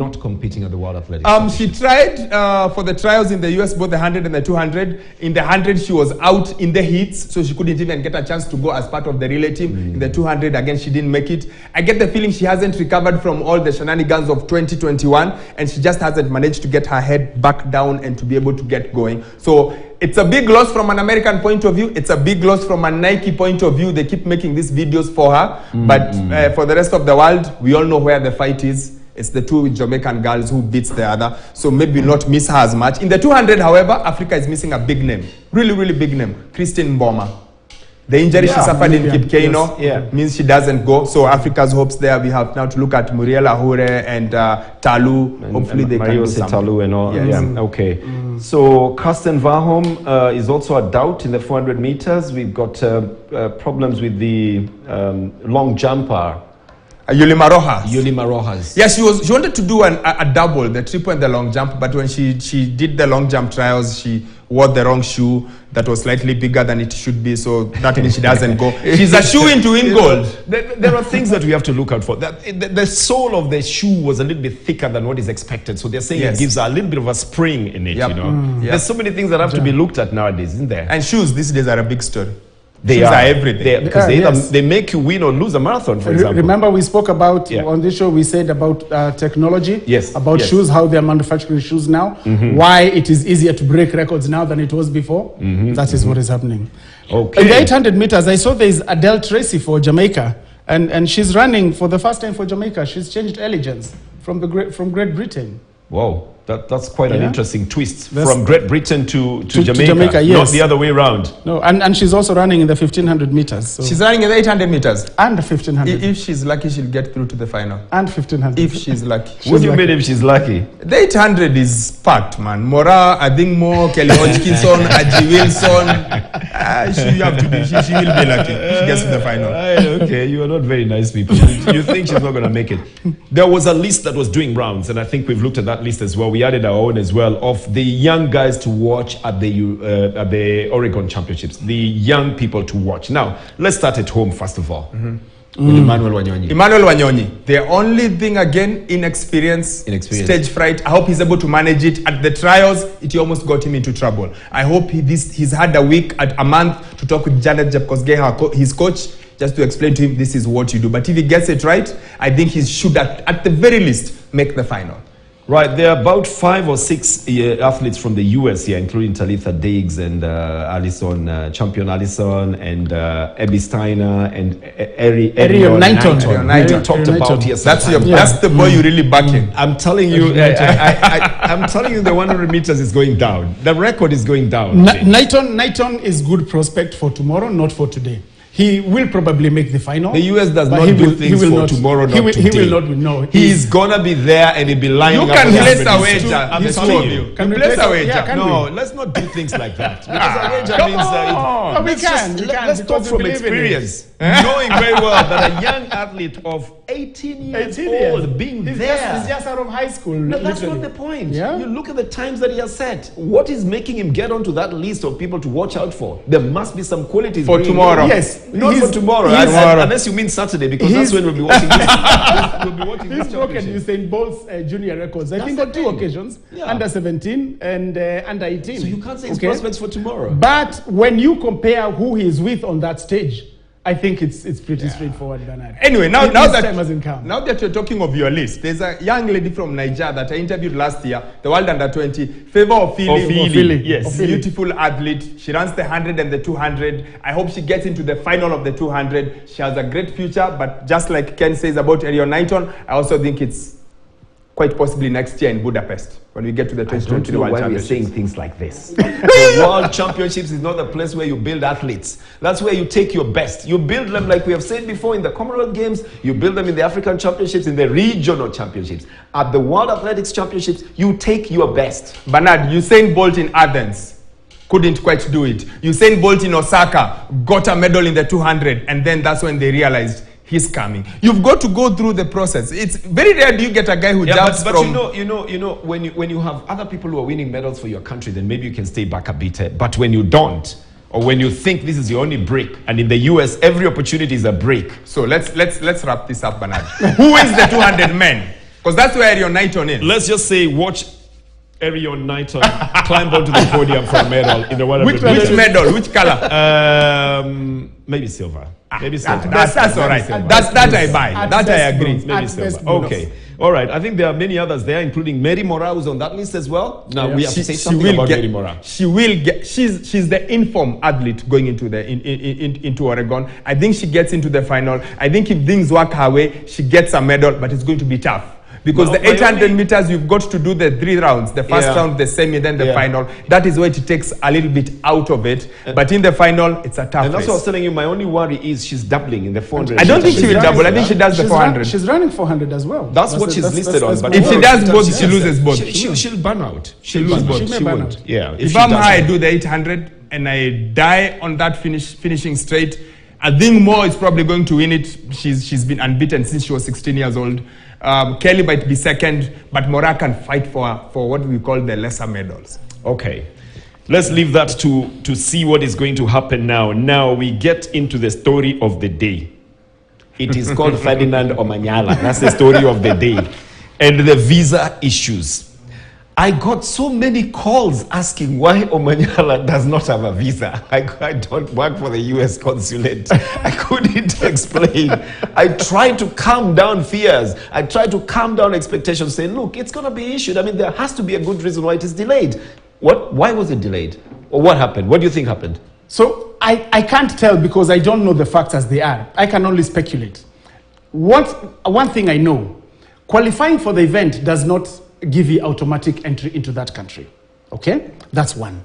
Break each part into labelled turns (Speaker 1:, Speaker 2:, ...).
Speaker 1: not competing at the World Athletics?
Speaker 2: She tried for the trials in the US, both the 100 and the 200. In the 100, she was out in the heats, so she couldn't even get a chance to go as part of the relay team. In the 200, again, she didn't make it. I get the feeling she hasn't recovered from all the shenanigans of 2021, and she just hasn't managed to get her head back down and to be able to get going. So it's a big loss from an American point of view. It's a big loss from a Nike point of view. They keep making these videos for her. But for the rest of the world, we all know where the fight is. It's the two Jamaican girls who beats the other. So maybe not miss her as much. In the 200, however, Africa is missing a big name. Really, really big name. Christine Mboma. The injury she suffered in Kip Keino means she doesn't go. So Africa's hopes there. We have now to look at Muriel Ahure and Talu. And hopefully they can do something.
Speaker 1: Talu and all. Yes. Yeah. Okay. So Karsten Warholm is also a doubt in the 400 meters. We've got problems with the long jumper.
Speaker 2: Yulima Rojas.
Speaker 1: Yulima Rojas.
Speaker 2: Yeah, she wanted to do a double, the triple and the long jump, but when she did the long jump trials, she wore the wrong shoe that was slightly bigger than it should be, so that means she doesn't go. She's a shoe in to win gold.
Speaker 1: There are things that we have to look out for. The sole of the shoe was a little bit thicker than what is expected, so they're saying it gives her a little bit of a spring in it, you know. There's so many things that have to be looked at nowadays, isn't there?
Speaker 2: And shoes these days are a big story.
Speaker 1: They
Speaker 2: are everything.
Speaker 1: Because they make you win or lose a marathon, for example.
Speaker 3: Remember we spoke about, on this show, we said about technology, about shoes, how they're manufacturing shoes now, why it is easier to break records now than it was before. That is what is happening.
Speaker 1: Okay.
Speaker 3: In the 800 meters, I saw there's Adele Tracy for Jamaica, and she's running for the first time for Jamaica. She's changed allegiance from Great Britain.
Speaker 1: Wow, that's quite an interesting twist. From Great Britain to Jamaica,
Speaker 3: yes.
Speaker 1: Not the other way around.
Speaker 3: No, and she's also running in the 1500 meters. So.
Speaker 2: She's running in the 800 meters.
Speaker 3: And the 1500.
Speaker 2: If she's lucky, she'll get through to the final.
Speaker 3: And 1500.
Speaker 2: If she's lucky.
Speaker 1: What do you mean if she's lucky?
Speaker 2: The 800 is packed, man. Mora, Adingmo, Kelly Hodgkinson, Aji Wilson. She will be lucky. She gets to the final.
Speaker 1: Okay, you are not very nice people. You think she's not going to make it. There was a list that was doing rounds, and I think we've looked at that list as well. We added our own as well of the young guys to watch at the Oregon Championships. The young people to watch. Now, let's start at home first of all. With Emmanuel Wanyonyi.
Speaker 2: Emmanuel Wanyonyi. The only thing again, inexperience, stage fright. I hope he's able to manage it. At the trials, it almost got him into trouble. I hope he's had a month to talk with Janet Jepkosgei, his coach, just to explain to him this is what you do. But if he gets it right, I think he should at the very least make the final.
Speaker 1: Right, there are about 5 or 6 athletes from the US here, including Talitha Diggs and Allison, champion Allison, and Abby Steiner and Erion Knighton. Talked about here.
Speaker 2: That's the boy you're really backing.
Speaker 1: I'm telling you, I'm telling you, the 100 meters is going down. The record is going down.
Speaker 3: Knighton is good prospect for tomorrow, not for today. He will probably make the final.
Speaker 1: The US does not do things for tomorrow, not today.
Speaker 3: He will not. No,
Speaker 1: he's gonna be there and he'll be lying.
Speaker 2: You can place a wager. I'm telling you.
Speaker 3: Can place a wager?
Speaker 1: No, let's not do things like that. Because a wager means let's talk from experience. Knowing very well that a young athlete of 18 years old being there.
Speaker 3: He's just out of high school.
Speaker 1: No, that's not the point. Yeah? You look at the times that he has set. What is making him get onto that list of people to watch out for? There must be some qualities
Speaker 2: for tomorrow.
Speaker 3: Yes.
Speaker 1: Not for tomorrow. Unless you mean Saturday, because that's when we'll be watching this. We'll be watching
Speaker 3: He's broken Usain Bolt's junior records. I think on 2 occasions. Under 17 and under 18.
Speaker 1: So you can't say his prospects for tomorrow.
Speaker 3: But when you compare who he is with on that stage, I think it's pretty straightforward, Bernard.
Speaker 2: Anyway, now that you're talking of your list, there's a young lady from Nigeria that I interviewed last year, the World Under-20, Favor Ofili. Yes, beautiful athlete. She runs the 100 and the 200. I hope she gets into the final of the 200. She has a great future, but just like Ken says about Erion Knighton, I also think it's quite possibly next year in Budapest when we get to the 2020 World Championships.
Speaker 1: Why we're saying things like this. The World Championships is not a place where you build athletes. That's where you take your best. You build them, like we have said before, in the Commonwealth Games. You build them in the African Championships, in the regional championships. At the World Athletics Championships, you take your best.
Speaker 2: Bernard, Usain Bolt in Athens couldn't quite do it. Usain Bolt in Osaka got a medal in the 200, and then that's when they realized he's coming. You've got to go through the process. It's very rare do you get a guy who jumps from...
Speaker 1: But you know, when you have other people who are winning medals for your country, then maybe you can stay back a bit. But when you don't, or when you think this is the only break, and in the US, every opportunity is a break.
Speaker 2: So let's wrap this up, Bernard. Who wins the 200 men? Because that's where your Knighton is.
Speaker 1: Let's just say watch Erion Knighton climb onto the podium for a medal in the 100 meters.
Speaker 2: Which medal? Which color?
Speaker 1: Maybe silver. Maybe silver.
Speaker 2: That's all right. That I buy. That I agree.
Speaker 1: Maybe silver. Okay. All right. I think there are many others there, including Mary Moraa, who's on that list as well. Now we have to say something about Mary Moraa.
Speaker 2: She will get. She's the informed athlete going into the into Oregon. I think she gets into the final. I think if things work her way, she gets a medal, but it's going to be tough. Because the 800 meters, you've got to do the 3 rounds. The first round, the semi, then the final. That is where it takes a little bit out of it. But in the final, it's a tough race.
Speaker 1: And that's what I was telling you, my only worry is she's doubling in the 400.
Speaker 2: I don't think she will double. I think she does the 400.
Speaker 3: She's running 400 as well.
Speaker 1: That's what she's listed on.
Speaker 2: But if she does both, she loses both.
Speaker 1: She'll burn out. She'll lose both. She won't. Yeah.
Speaker 2: If I'm high, I do the 800 and I die on that finishing straight, I think Mo is probably going to win it. She's been unbeaten since she was 16 years old. Kelly might be second, but Moraa can fight for what we call the lesser medals.
Speaker 1: Okay. Let's leave that to see what is going to happen now. Now we get into the story of the day. It is called Ferdinand Omanyala. That's the story of the day. And the visa issues. I got so many calls asking why Omanyala does not have a visa. I don't work for the US consulate. I couldn't explain. I tried to calm down fears. I tried to calm down expectations, saying, look, it's going to be issued. I mean, there has to be a good reason why it is delayed. Why was it delayed? Or what happened? What do you think happened?
Speaker 3: So I can't tell because I don't know the facts as they are. I can only speculate. One thing I know, qualifying for the event does not give you automatic entry into that country. Okay? That's one.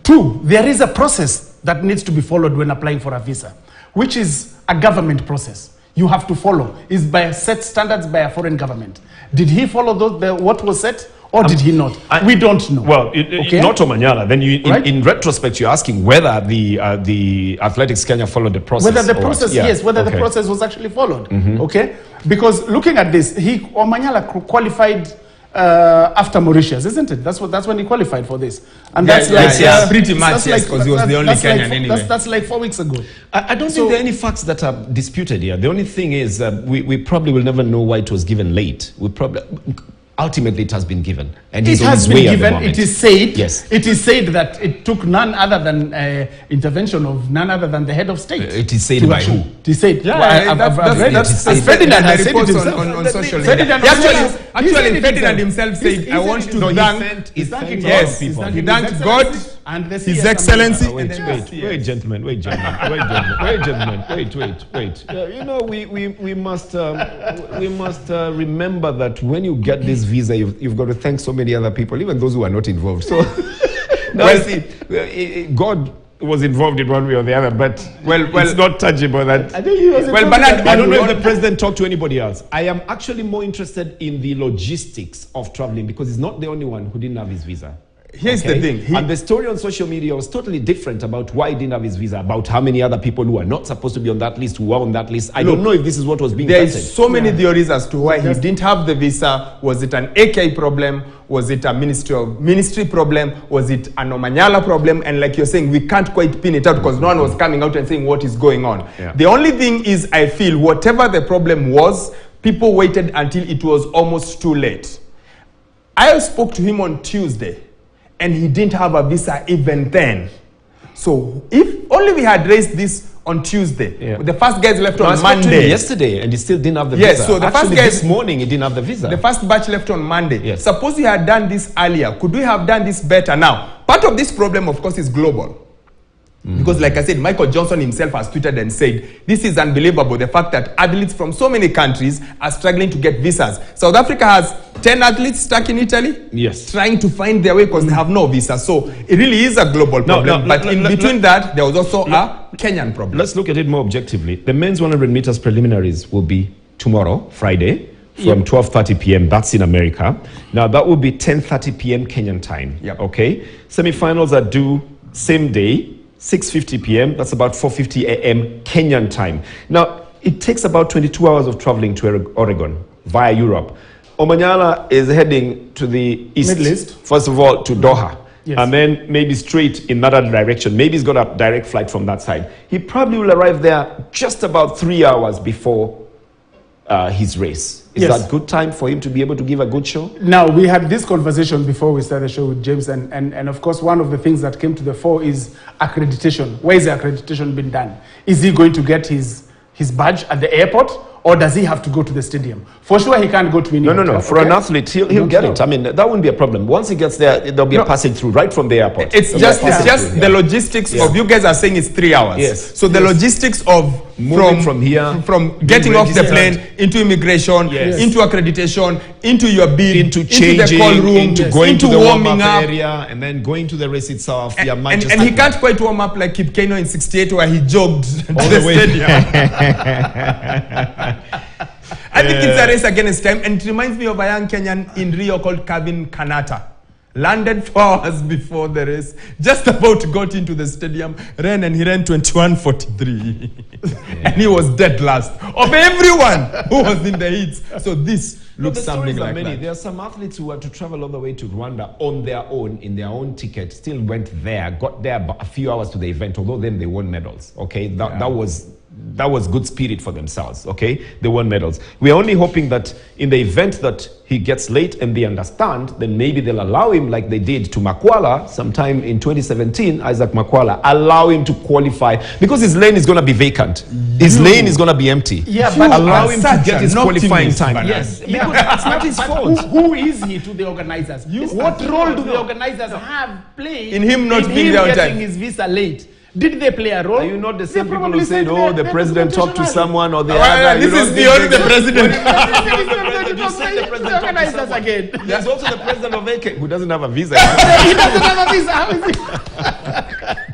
Speaker 3: 2, there is a process that needs to be followed when applying for a visa, which is a government process. You have to follow. It's by set standards by a foreign government. Did he follow what was set? Or did he not? We don't know.
Speaker 1: Well, not Omanyala. Then in retrospect, you're asking whether the Athletics Kenya followed the process.
Speaker 3: Whether the process, the process was actually followed. Okay? Because looking at this, Omanyala qualified after Mauritius, isn't it? That's when he qualified for this, and that's
Speaker 2: pretty much because he was the only Kenyan anyway.
Speaker 3: That's like 4 weeks ago.
Speaker 1: I don't think there are any facts that are disputed here. The only thing is we probably will never know why it was given late. Ultimately, it has been given, and
Speaker 3: it has been given. It is said.
Speaker 1: Yes.
Speaker 3: It is said that it took none other than intervention of none other than the head of state.
Speaker 1: It is said by who?
Speaker 3: It is said.
Speaker 1: Yeah,
Speaker 3: I've read it.
Speaker 2: Ferdinand has said it himself on social media. Actually, Ferdinand himself said, "I want to thank." He thanked God and His Excellency.
Speaker 1: Wait, gentlemen. Wait. You know, we must remember that when you get this visa, you've got to thank so many other people, even those who are not involved. So, God was involved in one way or the other, but it's not tangible. That
Speaker 3: I think he was.
Speaker 1: I don't know if the president talked to anybody else. I am actually more interested in the logistics of traveling because he's not the only one who didn't have his visa.
Speaker 2: Here's the thing.
Speaker 1: And the story on social media was totally different about why he didn't have his visa, about how many other people who are not supposed to be on that list who are on that list. I don't know if this is what was being
Speaker 2: There is so many theories as to why he didn't have the visa. Was it an AK problem? Was it a ministry problem? Was it an Omanyala problem? And like you're saying, we can't quite pin it out because no one was coming out and saying what is going on. Yeah. The only thing is, I feel whatever the problem was, people waited until it was almost too late. I spoke to him on Tuesday, and he didn't have a visa even then. So if only we had raised this on Tuesday, the first guys left on Monday.
Speaker 1: Yesterday, and he still didn't have the visa.
Speaker 2: Yes, so the first guys
Speaker 1: this morning he didn't have the visa.
Speaker 2: The first batch left on Monday.
Speaker 1: Yes.
Speaker 2: Suppose we had done this earlier, could we have done this better? Now, part of this problem, of course, is global. Because like I said, Michael Johnson himself has tweeted and said, this is unbelievable, the fact that athletes from so many countries are struggling to get visas. South Africa has 10 athletes stuck in Italy, trying to find their way because they have no visa. So it really is a global problem. But in between that, there was also a Kenyan problem.
Speaker 1: Let's look at it more objectively. The men's 100 meters preliminaries will be tomorrow, Friday, from 12:30 p.m. That's in America. Now, that will be 10:30 p.m. Kenyan time. Okay? Semi-finals are due same day, 6:50 p.m. That's about 4:50 a.m. Kenyan time. Now, it takes about 22 hours of traveling to Oregon via Europe. Omanyala is heading to the east,
Speaker 3: Middle East.
Speaker 1: First of all to Doha, and then maybe straight in that other direction. Maybe he's got a direct flight from that side. He probably will arrive there just about 3 hours before his race. Is
Speaker 3: Yes.
Speaker 1: that good time for him to be able to give a good show?
Speaker 3: Now, we had this conversation before we started the show with James, and of course, one of the things that came to the fore is accreditation. Where is the accreditation being done? Is he going to get his badge at the airport, or does he have to go to the stadium? For sure, he can't go to any
Speaker 1: No.
Speaker 3: hotel,
Speaker 1: For an athlete, he'll get it. I mean, that wouldn't be a problem. Once he gets there, there'll be a passing through right from the airport.
Speaker 2: It's just the logistics of, you guys are saying it's 3 hours.
Speaker 1: Yes.
Speaker 2: So the logistics of
Speaker 1: Moving from here,
Speaker 2: from getting off the plane into immigration,
Speaker 1: Yes.
Speaker 2: into accreditation, into your bid,
Speaker 1: into changing,
Speaker 2: the call room,
Speaker 1: into going
Speaker 2: into
Speaker 1: to the
Speaker 2: warming
Speaker 1: warm-up
Speaker 2: up.
Speaker 1: area, and then going to the race itself.
Speaker 2: And he can't quite warm up like Kip Keino in '68 where he jogged to
Speaker 1: All
Speaker 2: the
Speaker 1: the way.
Speaker 2: stadium. I think it's a race against time, and it reminds me of a young Kenyan in Rio called Kevin Kanata. Landed 4 hours before the race, just about got into the stadium, ran, and he ran 21:43. And he was dead last of everyone who was in the heats. So this looks
Speaker 1: the
Speaker 2: something
Speaker 1: stories are
Speaker 2: like
Speaker 1: many.
Speaker 2: that.
Speaker 1: There are some athletes who had to travel all the way to Rwanda on their own, in their own ticket, still went there, got there a few hours to the event, although then they won medals. Okay, that was good spirit for themselves. Okay, they won medals. We are only hoping that in the event that he gets late and they understand, then maybe they'll allow him, like they did to Makwala sometime in 2017, Isaac Makwala, allow him to qualify, because his lane is going to be vacant. His lane is going to be empty.
Speaker 3: Yeah, but
Speaker 1: allow him to
Speaker 2: such
Speaker 1: get his
Speaker 2: an
Speaker 1: qualifying
Speaker 2: optimist,
Speaker 1: time.
Speaker 2: Bernard.
Speaker 1: Yes,
Speaker 3: Yeah,
Speaker 1: because that's not his
Speaker 3: but
Speaker 1: fault.
Speaker 3: Who is he to the organizers? What role do the organizers have played
Speaker 2: In him not being
Speaker 3: him
Speaker 2: there on
Speaker 3: getting
Speaker 2: time?
Speaker 3: his visa late? Did they play a role?
Speaker 1: Are you not the same
Speaker 3: They
Speaker 1: people
Speaker 3: probably
Speaker 1: who said,
Speaker 3: said
Speaker 1: oh,
Speaker 3: that
Speaker 1: the president talked to
Speaker 3: representational.
Speaker 1: someone or the
Speaker 2: Well,
Speaker 1: other?
Speaker 2: this
Speaker 1: You
Speaker 2: is
Speaker 1: don't
Speaker 2: beyond
Speaker 1: think
Speaker 2: the
Speaker 1: they-
Speaker 2: president.
Speaker 1: You said the president talked to someone.
Speaker 3: Again.
Speaker 1: There's also the president of AK who doesn't have a visa.
Speaker 3: He doesn't have a visa. How is he?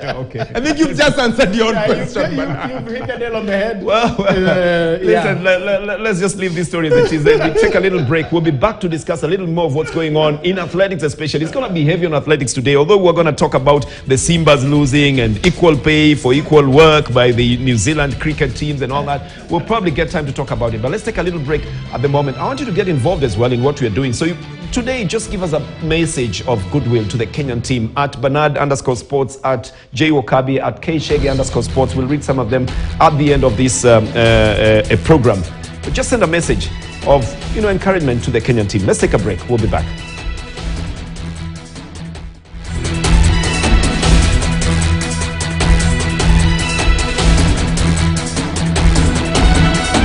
Speaker 1: Okay.
Speaker 2: I think you've just answered your own
Speaker 3: Yeah,
Speaker 2: question,
Speaker 3: you've
Speaker 2: Bernard.
Speaker 3: hit the nail on the head.
Speaker 1: Well, listen,
Speaker 3: yeah.
Speaker 1: let's just leave this story as it is. We take a little break. We'll be back to discuss a little more of what's going on in athletics especially. It's going to be heavy on athletics today, although we're going to talk about the Simbas losing and equal pay for equal work by the New Zealand cricket teams and all that. We'll probably get time to talk about it, but let's take a little break at the moment. I want you to get involved as well in what we're doing. So today, just give us a message of goodwill to the Kenyan team at Bernard_sports, at J Wakabi, at Kshege_sports. We'll read some of them at the end of this program. But just send a message of encouragement to the Kenyan team. Let's take a break. We'll be back.